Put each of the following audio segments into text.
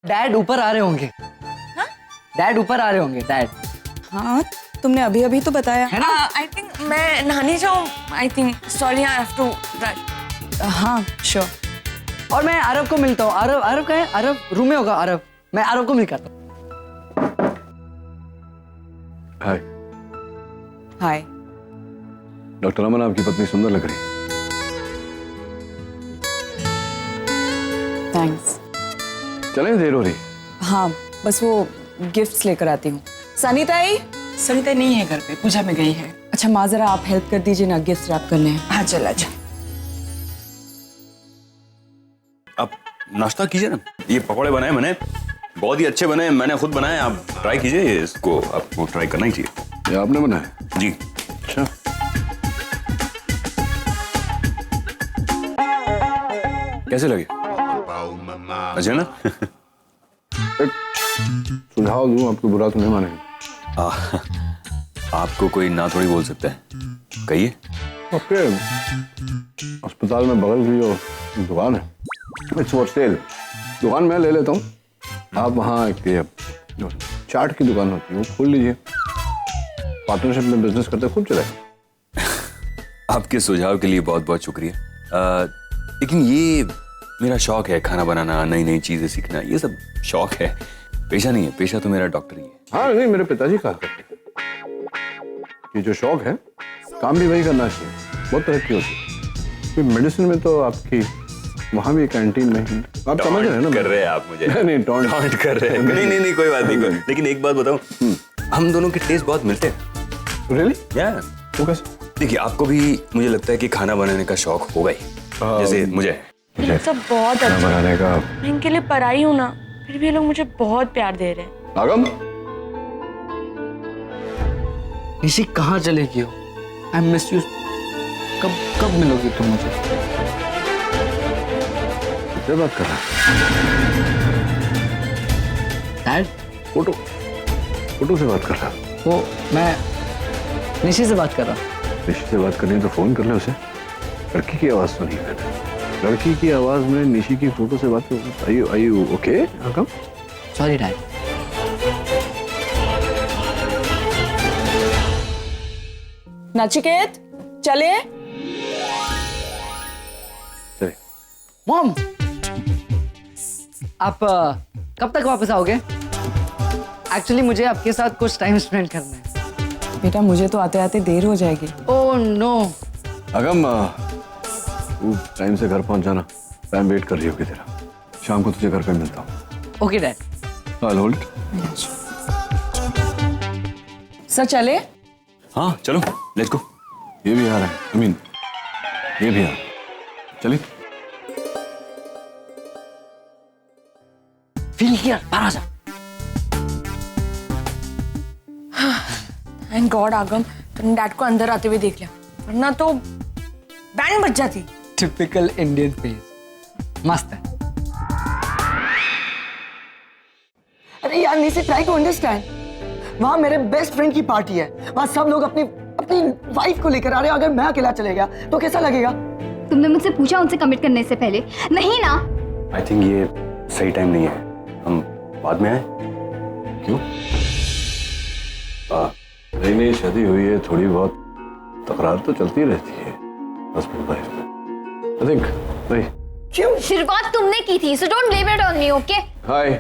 Dad ऊपर आ रहे होंगे। हाँ? डैड ऊपर आ रहे होंगे, डैड। हाँ, तुमने अभी अभी तो बताया है ना? आई थिंक मैं नहाने जाऊँ। I think sorry, I have to rush. हाँ श्योर। और मैं आरव को मिलता हूँ। आरव, आरव कहाँ है? आरव रूम में होगा। आरव, मैं आरव को मिल करता हूँ। हाय। हाय। डॉक्टर अमन, आपकी पत्नी सुंदर लग रही है। थैंक्स। चलें, देर हो रही। हाँ, बस वो गिफ्ट्स लेकर आती हूँ। सनीता आई? सरिता नहीं है घर पे, पूजा में गई है। अच्छा माँ, जरा आप हेल्प कर दीजिए ना, गिफ्ट रैप करने हैं। हाँ चल आजा। आप नाश्ता कीजिए ना, ये पकौड़े बनाए मैंने, बहुत ही अच्छे बने, मैंने खुद बनाए। आप ट्राई कीजिए, इसको आपको ट्राई करना ही चाहिए। ये आपने बनाया? जी। अच्छा। कैसे लगे? अच्छा ना? एक सुझाव दूं आपको, बुरा तो नहीं मानेंगे? आपको कोई ना थोड़ी बोल सकता है, कहिए। आपके अस्पताल में बगल की जो दुकान है, इट्स फॉर सेल। दुकान मैं ले लेता हूँ, आप वहाँ एक जो चाट की दुकान होती है वो खोल लीजिए। पार्टनरशिप में बिजनेस करते खूब चलेगा। आपके सुझाव के लिए बहुत बहुत शुक्रिया। लेकिन ये मेरा शौक है, खाना बनाना, नई नई चीजें सीखना, ये सब शौक है, पेशा नहीं है। पेशा तो मेरा डॉक्टर ही है। हाँ नहीं, मेरे पिताजी कहा करते हैं कि जो शौक है काम भी वही करना चाहिए, बहुत तरक्की होती है। मेडिसिन में तो आपकी वहाँ भी कैंटीन में ही आप समझ रहे हैं ना? कर रहे हैं आप मुझे? नहीं, टॉन्ट कर रहे हैं। नहीं, कोई बात नहीं। लेकिन एक बात बताऊं, हम दोनों के टेस्ट बहुत मिलते हैं। रियली? या वो कैसे? देखिए, आपको भी मुझे लगता है कि खाना बनाने का शौक होगा ही, जैसे मुझे है। ये सब बहुत खाना अच्छा। बनाने का। मैं इनके लिए पराई हूँ ना, फिर भी ये लोग मुझे बहुत प्यार दे रहे हैं। आगम, निशी कहाँ चलेगी हो? I miss you. कब कब मिलोगी तुम मुझे? किससे बात कर रहा है? डैड, फोटो से बात कर रहा है। वो मैं निशी से बात कर रहा हूँ। निशी से बात करनी है तो फोन कर ले उसे। लड़की की आवाज सुनी मैंने, लड़की की आवाज में निशी की फोटो से बात कर। आयु ओके आगम? Sorry dad. नचिकेत चले। चले। मॉम, आप कब तक वापस आओगे? एक्चुअली मुझे आपके साथ कुछ टाइम स्पेंड करना है। बेटा, मुझे तो आते आते देर हो जाएगी। Oh no. आगम, तू टाइम से घर पहुंच जाना, टाइम वेट कर रही होगी तेरा। शाम को तुझे घर पे मिलता हूँ। Okay dad. I'll hold it. Sir चले। हाँ चलो, लेट्स गो। ये भी आ रहा है। ये भी आ रहा है। चलिए। फील किया, बाहर आ जा। थैंक गॉड आगम, तुमने डैड को अंदर आते हुए देख लिया, वरना तो बैंड बज जाती। Typical Indian face. मस्त है। अरे यार, निशी ट्राई टू अंडरस्टैंड। वहाँ मेरे बेस्ट फ्रेंड की पार्टी है, वहाँ सब लोग अपनी अपनी वाइफ को लेकर आ रहे हैं। अगर मैं अकेला चले गया तो कैसा लगेगा? तुमने मुझसे पूछा उनसे कमिट करने से पहले? नहीं ना। आई थिंक ये सही टाइम नहीं है, हम बाद में आए। क्यों? नई नई शादी हुई है, थोड़ी बहुत तकरार तो चलती रहती है हस्बैंड वाइफ में। आई थिंक भाई। क्यों? शुरुआत तुमने की थी, so don't blame it on me, okay? Hi.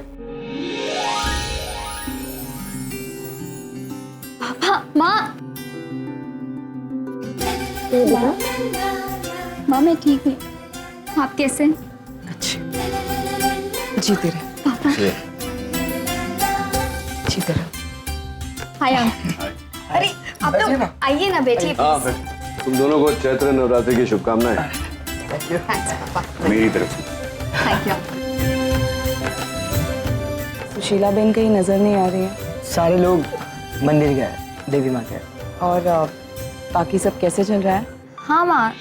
पापा, माँ। माँ मैं ठीक हूँ, आप कैसे? अच्छी जीते रहे पापा। जीते रहे। हाय अरे आप लोग आइए ना, बैठिए। हाँ, तुम दोनों को चैत्र नवरात्रि की शुभकामनाएं। थैंक्स पापा। मेरी तरफ से। Thank you. सुशीला बेन कहीं नजर नहीं आ रही है। सारे लोग मंदिर गए, देवी माँ के। और बाकी सब कैसे चल रहा है? हाँ माँ,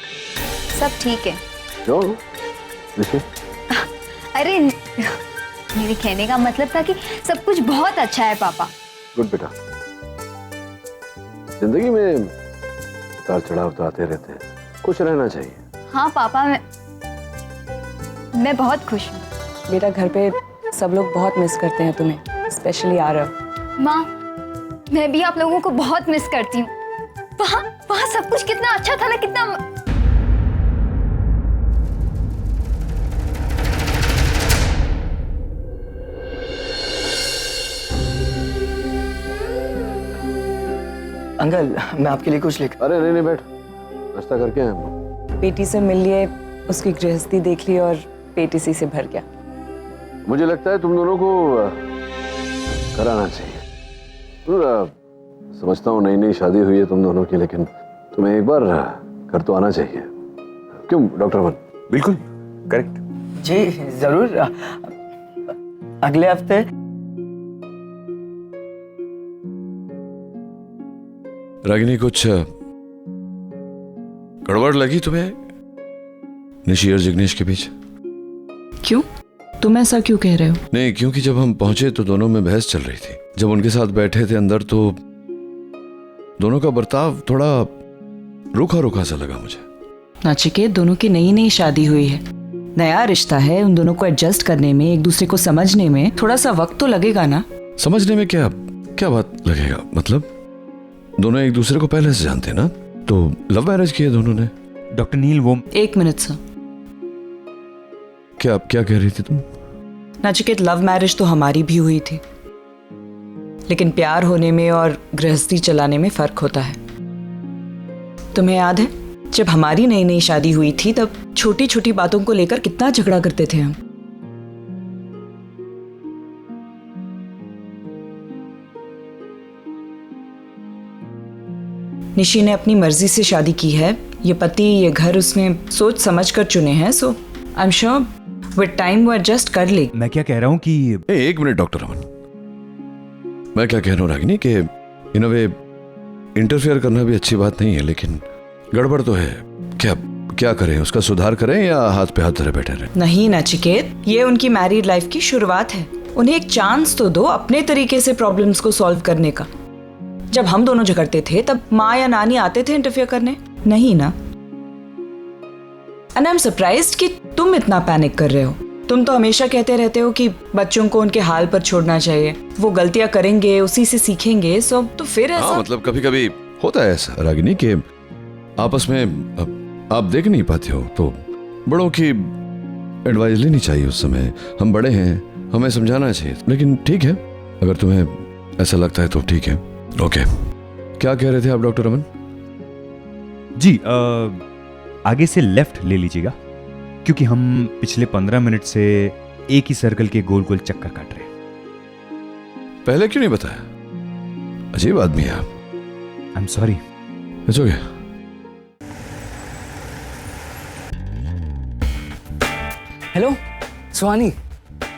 सब ठीक है। क्यों? निशी? अरे मेरे कहने का मतलब था कि सब कुछ बहुत अच्छा है पापा। गुड बेटा। जिंदगी में उतार चढ़ाव तो आते रहते हैं, खुश रहना चाहिए। हाँ पापा, मैं बहुत खुश हूँ। बेटा, घर पे सब लोग बहुत मिस करते हैं तुम्हें, स्पेशली आरव। माँ, मैं भी आप लोगों को बहुत मिस करती हूँ। वहाँ वहाँ सब कुछ कितना अच्छा था ना, कितना। अंकल, मैं आपके लिए कुछ लेकर। अरे नहीं बैठ, नाश्ता करके आए हम लोग। बेटी से मिल लिए, उसकी गृहस्थी देख ली और पेट इसी से भर गया। मुझे लगता है तुम दोनों को कराना चाहिए। समझता हूँ नई नई शादी हुई है तुम दोनों की, लेकिन तुम्हें एक बार घर तो आना चाहिए। क्यों डॉक्टर अमन? बिल्कुल करेक्ट। जी जरूर, अगले हफ्ते। रागिनी, कुछ गड़बड़ लगी तुम्हें निशी और जिग्नेश के बीच? क्यों? तुम ऐसा क्यों कह रहे हो? नहीं, क्योंकि जब हम पहुंचे तो दोनों में बहस चल रही थी। जब उनके साथ बैठे थे अंदर तो दोनों का बर्ताव थोड़ा रूखा रूखा सा लगा मुझे। नाचिकेत, दोनों की नई नई शादी हुई है, नया रिश्ता है, उन दोनों को एडजस्ट करने में, एक दूसरे को समझने में थोड़ा सा वक्त तो लगेगा ना। समझने में क्या क्या बात लगेगा? मतलब दोनों एक दूसरे को पहले से जानते ना, तो लव मैरिज किया दोनों ने। डॉक्टर नील, वो एक मिनट सर। क्या कह रही थी तुम? नाचिकेत, लव मैरिज तो हमारी भी हुई थी, लेकिन प्यार होने में और गृहस्थी चलाने में फर्क होता है। तुम्हें याद है जब हमारी नई नई शादी हुई थी तब छोटी छोटी बातों को लेकर कितना झगड़ा करते थे हम। निशी ने अपनी मर्जी से शादी की है, ये पति ये घर उसने सोच समझ कर चुने हैं, so I am sure with time वो एडजस्ट कर ले। मैं क्या कह रहा हूँ कि एक मिनट डॉक्टर अमन, मैं क्या कह रहा हूँ रागिनी कि इन वे इंटरफेयर करना भी अच्छी बात नहीं है, लेकिन गड़बड़ तो है। क्या करें, उसका सुधार करें या हाथ पे हाथ धरे बैठे रहें? नहीं नचिकेत, ये उनकी मैरिड लाइफ की शुरुआत है, उन्हें एक चांस तो दो अपने तरीके से प्रॉब्लम्स को सॉल्व करने का। जब हम दोनों झगड़ते थे तब माँ या नानी आते थे इंटरफेयर करने? नहीं ना। एंड आई एम सरप्राइज्ड कि तुम इतना पैनिक कर रहे हो। तुम तो हमेशा कहते रहते हो कि बच्चों को उनके हाल पर छोड़ना चाहिए, वो गलतियां करेंगे उसी से सीखेंगे, सो तो फिर ऐसा। हाँ, मतलब कभी कभी होता है ऐसा रागिनी कि आपस में आप देख नहीं पाते हो, तो बड़ों की एडवाइस लेनी चाहिए। उस समय हम बड़े हैं, हमें समझाना चाहिए। लेकिन ठीक है, अगर तुम्हें ऐसा लगता है तो ठीक है। ओके, क्या कह रहे थे आप डॉक्टर अमन? जी आगे से लेफ्ट ले लीजिएगा, क्योंकि हम पिछले 15 मिनट से एक ही सर्कल के गोल गोल चक्कर काट रहे हैं। पहले क्यों नहीं बताया? अजीब आदमी है आप। I am sorry. It's okay. Hello Suhani,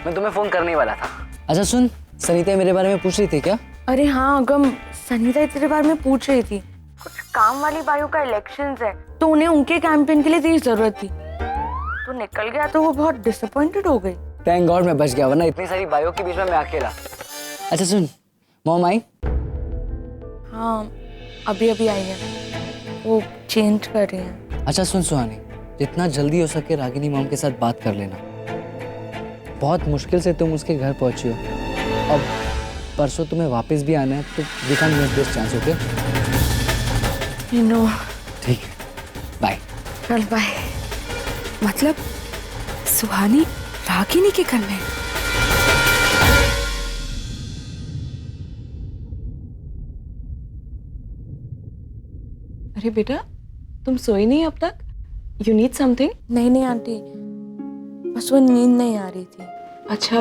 मैं तुम्हें फोन करने ही वाला था। अच्छा सुन, सनीता मेरे बारे में पूछ रही थी क्या? अरे हाँ अगम, सनीता तेरे बारे में पूछ रही थी। कुछ काम वाली बायों का इलेक्शंस है, तो उन्हें उनके कैंपेन के लिए तेरी जरूरत थी। तो निकल गया तो वो बहुत डिसअपॉइंटेड हो गई। थैंक गॉड मैं बच गया, वरना इतनी सारी बायो के बीच में मैं अकेला। अच्छा सुन, मॉम आई? हाँ अभी अभी आई है, वो चेंज कर रही है। अच्छा सुन सुहानी, जितना जल्दी हो सके रागिनी मॉम के साथ बात कर लेना। बहुत मुश्किल से तुम उसके घर पहुंची हो, अब परसों तुम्हें वापस भी आना है, तो we can miss this chance. Okay? You know. ठीक है, बाय। चल बाय। मतलब सुहानी रागिनी के घर में? अरे बेटा, तुम सोई नहीं अब तक? You need something? नहीं आंटी, बस वो नींद नहीं आ रही थी। अच्छा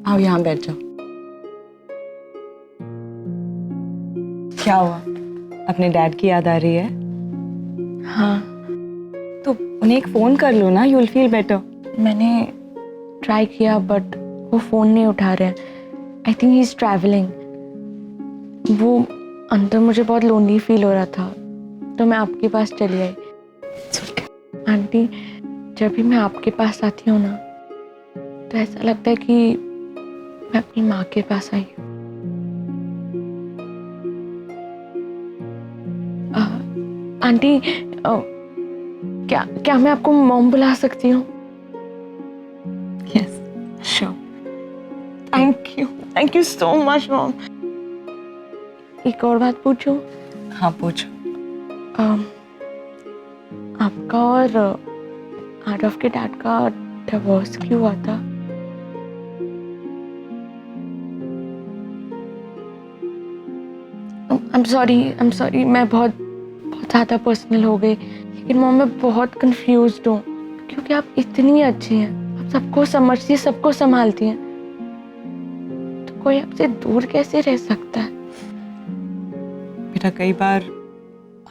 आओ यहाँ बैठ जाओ। क्या हुआ, अपने डैड की याद आ रही है? हाँ तो उन्हें एक फोन कर लो ना, यू विल फील बेटर। मैंने ट्राई किया बट वो फोन नहीं उठा रहे हैं। I think he is travelling. वो अंदर मुझे बहुत लोनली फील हो रहा था, तो मैं आपके पास चली आई। आंटी, जब भी मैं आपके पास आती हूँ ना, तो ऐसा लगता है कि मैं अपनी माँ के पास आई हूँ। आंटी, क्या मैं आपको मॉम बुला सकती हूँ? Yes sure. Thank you so much mom. एक और बात पूछूं? हाँ पूछ। आपका और आरव के डैड का डिवोर्स क्यों हुआ था? I'm sorry, मैं बहुत ज़्यादा पर्सनल हो गई, लेकिन मॉम मैं बहुत कंफ्यूज्ड हूँ क्योंकि आप इतनी अच्छी हैं, आप सबको समझती हैं, सबको संभालती हैं, तो कोई आपसे दूर कैसे रह सकता है? बेटा कई बार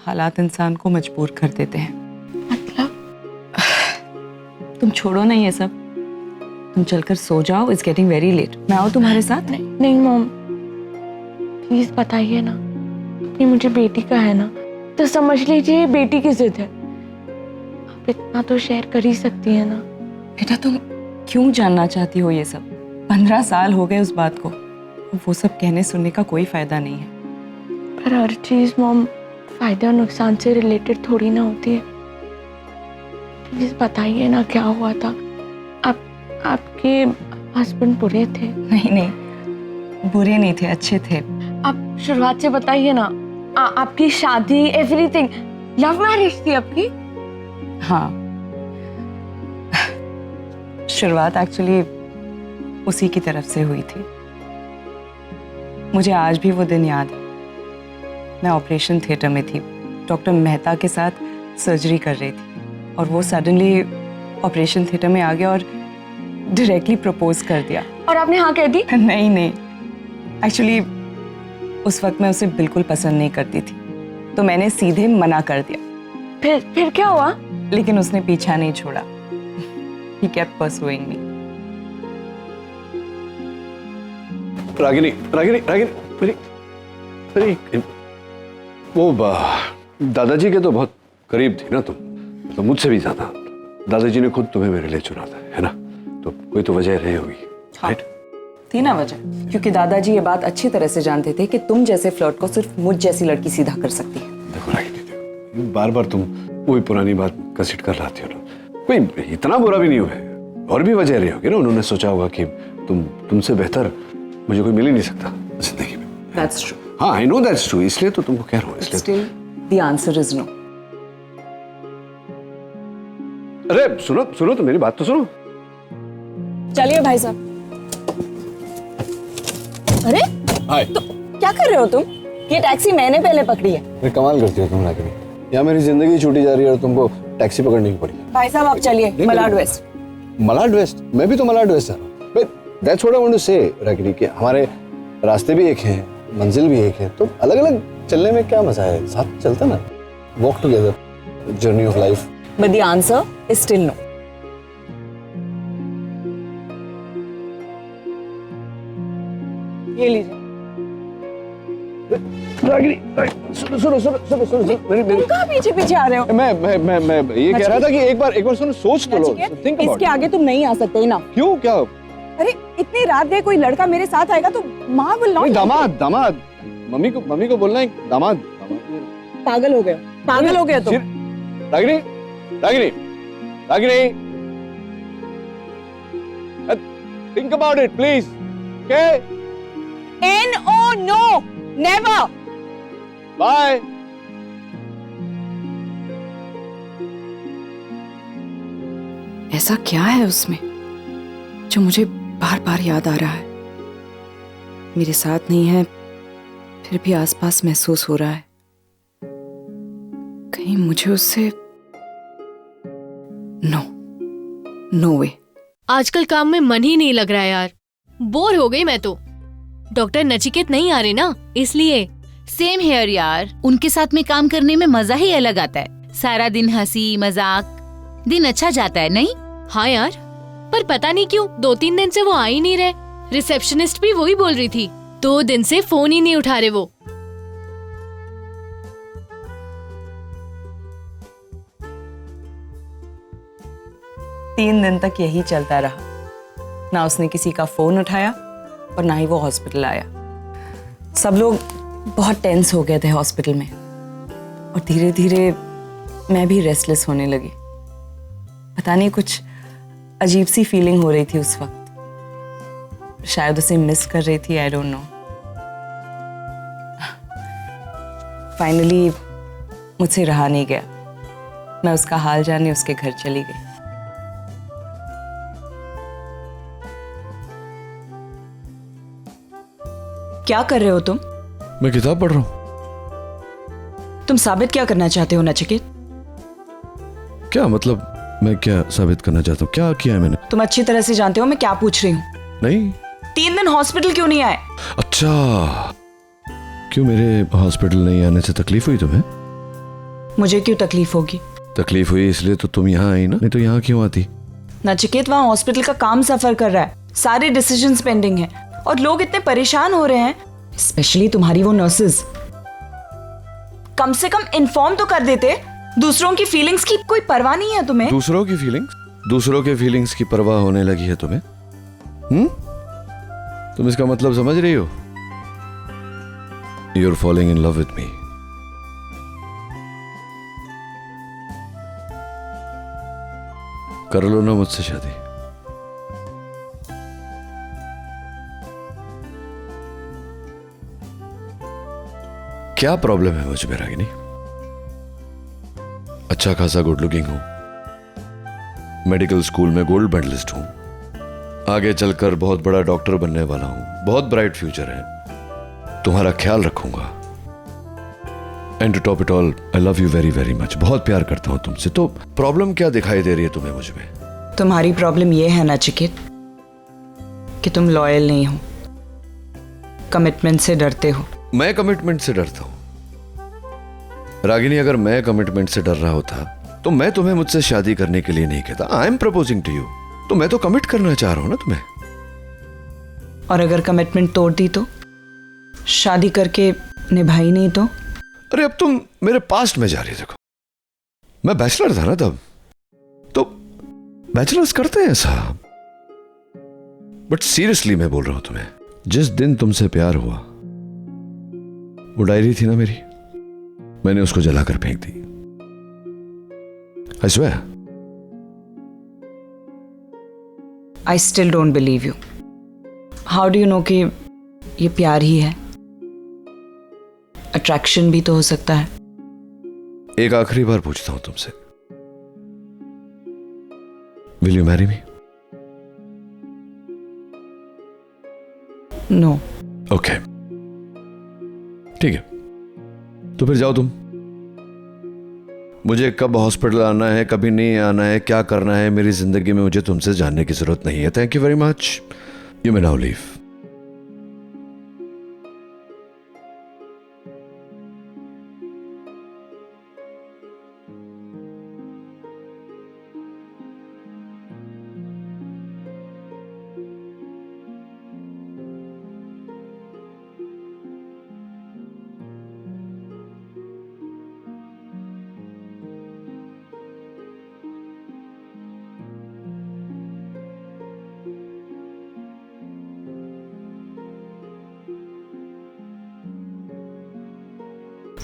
हालात इंसान को मजबूर कर देते हैं। मतलब? तुम छोड़ो नहीं ये सब, तुम चलकर सो जाओ, इट्स गेटिंग वेरी लेट। मैं आऊँ तुम्हारे साथ? नहीं मॉम, प्लीज बताइए ना, अपनी मुझे बेटी का है ना, तो समझ लीजिए बेटी की जिद है, आप इतना तो शेयर कर ही सकती है ना। बेटा तुम क्यों जानना चाहती हो ये सब? 15 साल हो गए उस बात को, वो सब कहने सुनने का कोई फायदा नहीं है। पर हर चीज मॉम फायदे और नुकसान से रिलेटेड थोड़ी ना होती है। प्लीज बताइए ना क्या हुआ था। आपके हस्बैंड बुरे थे? नहीं बुरे नहीं थे, अच्छे थे। आप शुरुआत से बताइए ना, आपकी शादी एवरीथिंग लव मैरिज थी आपकी? हाँ शुरुआत एक्चुअली उसी की तरफ से हुई थी। मुझे आज भी वो दिन याद है। मैं ऑपरेशन थिएटर में थी, डॉक्टर मेहता के साथ सर्जरी कर रही थी और वो सडनली ऑपरेशन थिएटर में आ गया और डायरेक्टली प्रपोज कर दिया। और आपने हाँ कह दी? नहीं एक्चुअली उस वक्त मैं उसे बिल्कुल पसंद नहीं करती थी, तो मैंने सीधे मना कर दिया। फिर क्या हुआ? लेकिन उसने पीछा नहीं छोड़ा। He kept pursuing me. Ragini वो दादाजी के तो बहुत करीब थी ना तुम, तो मुझसे भी ज्यादा। दादाजी ने खुद तुम्हें मेरे लिए चुना था, है ना? तो कोई तो वजह रही होगी। हाँ, थी ना वजह, क्योंकि दादाजी ये बात अच्छी तरह से जानते थे कि तुम जैसे फ्लर्ट को सिर्फ मुझ जैसी लड़की सीधा कर सकती है। देखो रागिनी, देखो बार बार तुम वही पुरानी बात घसीट कर लाती हो ना। कोई इतना बुरा भी नहीं हुआ है, और भी वजह रही होगी ना। उन्होंने सोचा होगा कि तुमसे बेहतर मुझे कोई मिल ही नहीं सकता जिंदगी में। That's true. हाँ आई नो दैट्स ट्रू, इसलिए तो तुमको कह रहा हूँ। But still, the answer is no. अरे सुनो तो मेरी बात तो सुनो। चलिए भाई साहब। अरे हाय, तो क्या कर रहे हो तुम? ये टैक्सी मैंने पहले पकड़ी है। अरे कमाल करती हो तुम रागिनी, या मेरी जिंदगी छूटी जा रही है और तुमको टैक्सी पकड़नी पड़ी। भाई साहब आप चलिए मलाड वेस्ट। मलाड वेस्ट? मैं भी तो मलाड वेस्ट जा रहा हूँ। That's what I want to say Ragini, कि हमारे रास्ते भी एक हैं, मंजिल भी एक है, तो अलग अलग चलने में क्या मजा है, साथ चलते ना, walk together, journey of life. But the answer is still no. ये लीजिए। रागिनी सुनो तुम कहाँ पीछे आ रहे हो? मैं ये कह रहा था कि एक बार सुनो, सोच तो लो, थिंक अबाउट। इसके आगे तुम नहीं आ सकते ना। क्यों, क्या? अरे इतनी रात गए, कोई लड़का मेरे साथ आएगा तो माँ will not- दामाद मम्मी को बोलना है दामाद। पागल हो गए तुम। Ragini think about it please, okay? No, never. Bye. ऐसा क्या है उसमें जो मुझे बार बार याद आ रहा है? मेरे साथ नहीं है, फिर भी आसपास महसूस हो रहा है। कहीं मुझे उससे नो वे। आजकल काम में मन ही नहीं लग रहा है यार, बोर हो गई मैं तो। डॉक्टर नचिकेत नहीं आ रहे ना, इसलिए। सेम हेयर यार, उनके साथ में काम करने में मजा ही अलग आता है। सारा दिन हंसी मजाक, दिन अच्छा जाता है नहीं? हाँ यार, पर पता नहीं क्यों 2-3 दिन से वो आ ही नहीं रहे। रिसेप्शनिस्ट भी वही बोल रही थी, 2 दिन से फोन ही नहीं उठा रहे वो। तीन दिन तक यही चलता रहा, ना उसने किसी का फोन उठाया और ना ही वो हॉस्पिटल आया। सब लोग बहुत टेंस हो गए थे हॉस्पिटल में, और धीरे धीरे मैं भी रेस्टलेस होने लगी। पता नहीं, कुछ अजीब सी फीलिंग हो रही थी उस वक्त। शायद उसे मिस कर रही थी, आई डोंट नो। फाइनली मुझसे रहा नहीं गया, मैं उसका हाल जानने उसके घर चली गई। क्या कर रहे हो तुम? मैं किताब पढ़ रहा हूं। तुम साबित क्या करना चाहते हो नचिकेत? क्या मतलब? मैं क्या साबित करना चाहता हूँ? क्या किया है मैंने? तुम अच्छी तरह से जानते हो मैं क्या पूछ रही हूँ। नहीं। 3 दिन हॉस्पिटल क्यों नहीं आए? अच्छा, क्यों मेरे हॉस्पिटल नहीं आने से तकलीफ हुई तुम्हें? मुझे क्यों तकलीफ होगी? तकलीफ हुई इसलिए तो तुम यहाँ आई ना, नहीं तो यहाँ क्यों आती? नचिकेत, वहां हॉस्पिटल का काम सफर कर रहा है, सारे डिसीजंस पेंडिंग हैं और लोग इतने परेशान हो रहे हैं, स्पेशली तुम्हारी वो नर्सेस। कम से कम इन्फॉर्म तो कर देते। दूसरों की फीलिंग्स की कोई परवाह नहीं है तुम्हें। दूसरों की फीलिंग्स? दूसरों के फीलिंग्स की परवाह होने लगी है तुम्हें? तुम इसका मतलब समझ रही हो? You're falling in love with me. कर लो ना मुझसे शादी। क्या प्रॉब्लम है मुझ में रागिनी? अच्छा खासा गुड लुकिंग हूं, मेडिकल स्कूल में गोल्ड मेडलिस्ट हूं, आगे चलकर बहुत बड़ा डॉक्टर बनने वाला हूं, बहुत ब्राइट फ्यूचर है, तुम्हारा ख्याल रखूंगा। And to top it all, I love you very very much. बहुत प्यार करता हूं तुमसे। तो प्रॉब्लम क्या दिखाई दे रही है तुम्हें मुझ में? तुम्हारी प्रॉब्लम ये है नचिकेत कि तुम लॉयल नहीं हो, कमिटमेंट से डरते हो। मैं कमिटमेंट से डरता हूं? रागिनी, अगर मैं कमिटमेंट से डर रहा होता तो मैं तुम्हें मुझसे शादी करने के लिए नहीं कहता। I am proposing to you, तो मैं तो कमिट करना चाह रहा हूं ना तुम्हें। और अगर कमिटमेंट तोड़ दी तो? शादी करके निभाई नहीं तो? अरे अब तुम मेरे पास्ट में जा रही। देखो, मैं बैचलर था ना तब, तो बैचलर्स करते हैं ऐसा। बट सीरियसली मैं बोल रहा हूं तुम्हें, जिस दिन तुमसे प्यार हुआ, वो डायरी थी ना मेरी, मैंने उसको जलाकर फेंक दी। I swear. I still don't believe you. How do you know कि ये प्यार ही है? अट्रैक्शन भी तो हो सकता है। एक आखिरी बार पूछता हूं तुमसे, Will you marry me? No. Okay. ठीक है, तो फिर जाओ तुम। मुझे कब हॉस्पिटल आना है, कभी नहीं आना है, क्या करना है मेरी जिंदगी में, मुझे तुमसे जानने की जरूरत नहीं है। Thank you very much, you may now leave.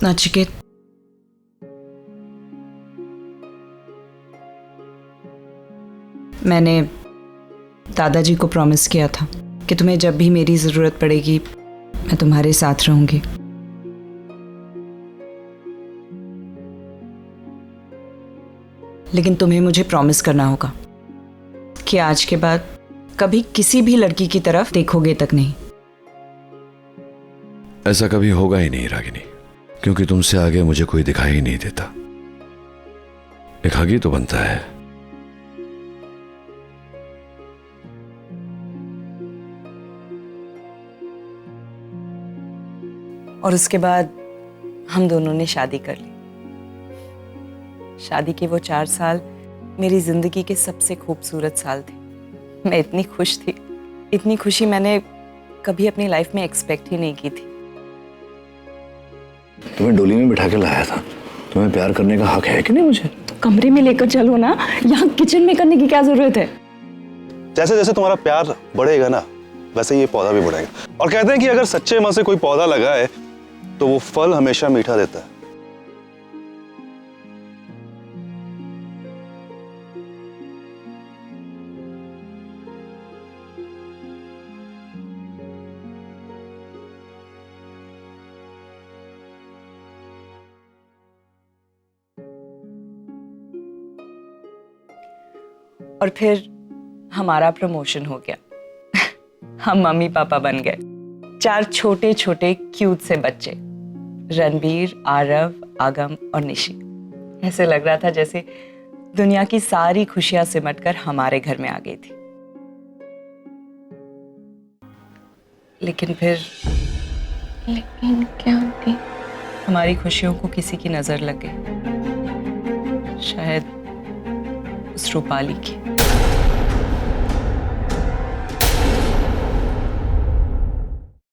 Nachiket, मैंने दादाजी को प्रॉमिस किया था कि तुम्हें जब भी मेरी जरूरत पड़ेगी मैं तुम्हारे साथ रहूंगी। लेकिन तुम्हें मुझे प्रॉमिस करना होगा कि आज के बाद कभी किसी भी लड़की की तरफ देखोगे तक नहीं। ऐसा कभी होगा ही नहीं रागिनी, क्योंकि तुमसे आगे मुझे कोई दिखाई ही नहीं देता। एक हग ही तो बनता है। और उसके बाद हम दोनों ने शादी कर ली। शादी के वो 4 साल मेरी जिंदगी के सबसे खूबसूरत साल थे। मैं इतनी खुश थी, इतनी खुशी मैंने कभी अपनी लाइफ में एक्सपेक्ट ही नहीं की थी। तुम्हें डोली में बिठा के लाया था, तुम्हें प्यार करने का हक है कि नहीं मुझे? कमरे में लेकर चलो ना, यहाँ किचन में करने की क्या जरूरत है? जैसे जैसे तुम्हारा प्यार बढ़ेगा ना, वैसे ये पौधा भी बढ़ेगा। और कहते हैं कि अगर सच्चे मन से कोई पौधा लगाए तो वो फल हमेशा मीठा देता है। और फिर हमारा प्रमोशन हो गया। हम मम्मी पापा बन गए। 4 छोटे छोटे क्यूट से बच्चे, रणबीर, आरव, आगम और निशी। ऐसे लग रहा था जैसे दुनिया की सारी खुशियां सिमटकर हमारे घर में आ गई थी। लेकिन फिर लेकिन क्या थी? हमारी खुशियों को किसी की नजर लग गई, शायद उस रूपाली की।